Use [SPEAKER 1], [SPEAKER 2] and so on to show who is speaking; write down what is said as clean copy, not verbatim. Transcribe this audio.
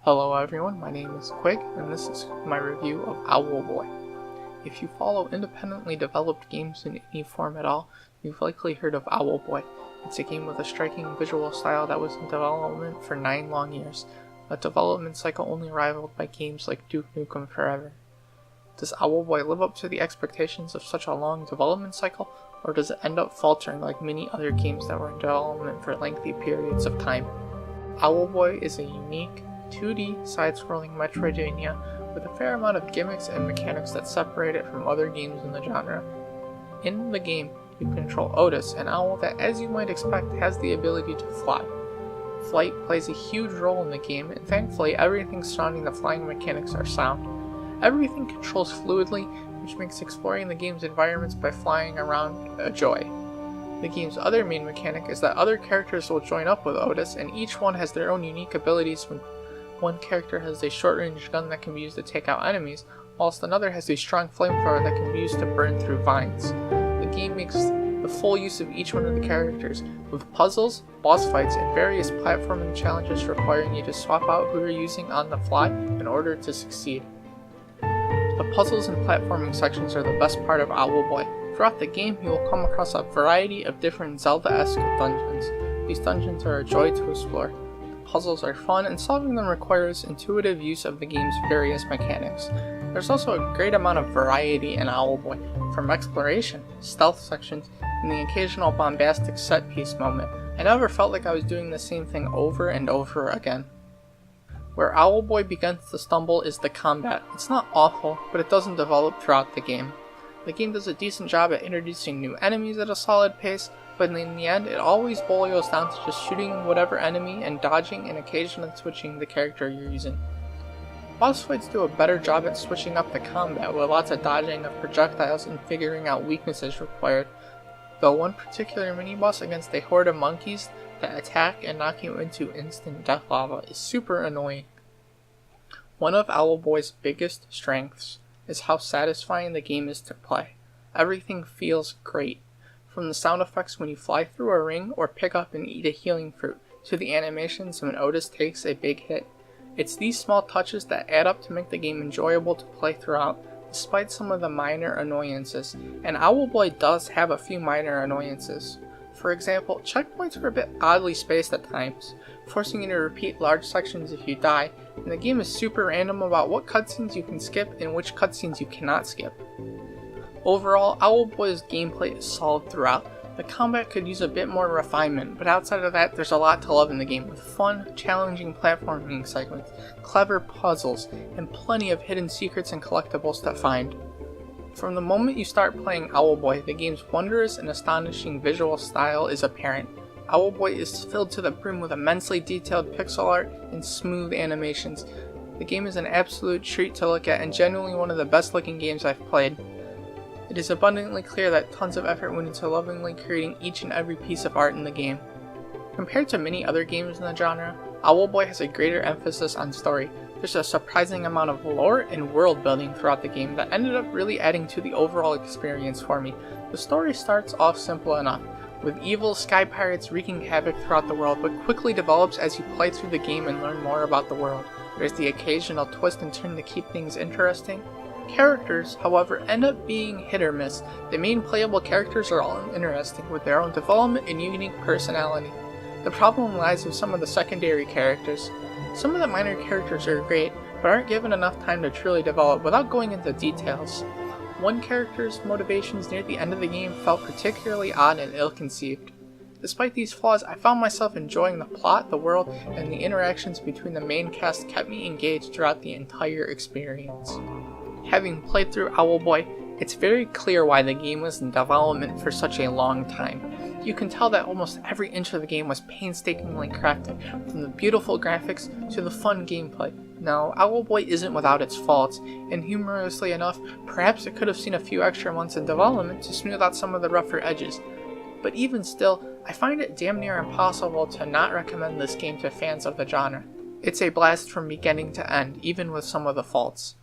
[SPEAKER 1] Hello everyone, my name is Quig, and this is my review of Owlboy. If you follow independently developed games in any form at all, you've likely heard of Owlboy. It's a game with a striking visual style that was in development for 9 long years, a development cycle only rivaled by games like Duke Nukem Forever. Does Owlboy live up to the expectations of such a long development cycle, or does it end up faltering like many other games that were in development for lengthy periods of time? Owlboy is a unique 2D side-scrolling Metroidvania with a fair amount of gimmicks and mechanics that separate it from other games in the genre. In the game, you control Otis, an owl that, as you might expect, has the ability to fly. Flight plays a huge role in the game, and thankfully everything surrounding the flying mechanics are sound. Everything controls fluidly, which makes exploring the game's environments by flying around a joy. The game's other main mechanic is that other characters will join up with Otis, and each one has their own unique abilities. One character has a short-range gun that can be used to take out enemies, whilst another has a strong flamethrower that can be used to burn through vines. The game makes the full use of each one of the characters, with puzzles, boss fights, and various platforming challenges requiring you to swap out who you're using on the fly in order to succeed. The puzzles and platforming sections are the best part of Owlboy. Throughout the game, you will come across a variety of different Zelda-esque dungeons. These dungeons are a joy to explore. Puzzles are fun, and solving them requires intuitive use of the game's various mechanics. There's also a great amount of variety in Owlboy, from exploration, stealth sections, and the occasional bombastic set-piece moment. I never felt like I was doing the same thing over and over again. Where Owlboy begins to stumble is the combat. It's not awful, but it doesn't develop throughout the game. The game does a decent job at introducing new enemies at a solid pace, but in the end, it always boils down to just shooting whatever enemy and dodging and occasionally switching the character you're using. Boss fights do a better job at switching up the combat, with lots of dodging of projectiles and figuring out weaknesses required, though one particular mini-boss against a horde of monkeys that attack and knock you into instant death lava is super annoying. One of Owlboy's biggest strengths is how satisfying the game is to play. Everything feels great. From the sound effects when you fly through a ring or pick up and eat a healing fruit, to the animations when Otis takes a big hit. It's these small touches that add up to make the game enjoyable to play throughout, despite some of the minor annoyances, and Owlboy does have a few minor annoyances. For example, checkpoints are a bit oddly spaced at times, forcing you to repeat large sections if you die, and the game is super random about what cutscenes you can skip and which cutscenes you cannot skip. Overall, Owlboy's gameplay is solid throughout. The combat could use a bit more refinement, but outside of that, there's a lot to love in the game, with fun, challenging platforming segments, clever puzzles, and plenty of hidden secrets and collectibles to find. From the moment you start playing Owlboy, the game's wondrous and astonishing visual style is apparent. Owlboy is filled to the brim with immensely detailed pixel art and smooth animations. The game is an absolute treat to look at and genuinely one of the best looking games I've played. It is abundantly clear that tons of effort went into lovingly creating each and every piece of art in the game. Compared to many other games in the genre, Owlboy has a greater emphasis on story. There's a surprising amount of lore and world building throughout the game that ended up really adding to the overall experience for me. The story starts off simple enough, with evil sky pirates wreaking havoc throughout the world, but quickly develops as you play through the game and learn more about the world. There's the occasional twist and turn to keep things interesting. Characters, however, end up being hit or miss. The main playable characters are all interesting, with their own development and unique personality. The problem lies with some of the secondary characters. Some of the minor characters are great, but aren't given enough time to truly develop without going into details. One character's motivations near the end of the game felt particularly odd and ill-conceived. Despite these flaws, I found myself enjoying the plot, the world, and the interactions between the main cast kept me engaged throughout the entire experience. Having played through Owlboy, it's very clear why the game was in development for such a long time. You can tell that almost every inch of the game was painstakingly crafted, from the beautiful graphics to the fun gameplay. Now, Owlboy isn't without its faults, and humorously enough, perhaps it could have seen a few extra months in development to smooth out some of the rougher edges. But even still, I find it damn near impossible to not recommend this game to fans of the genre. It's a blast from beginning to end, even with some of the faults.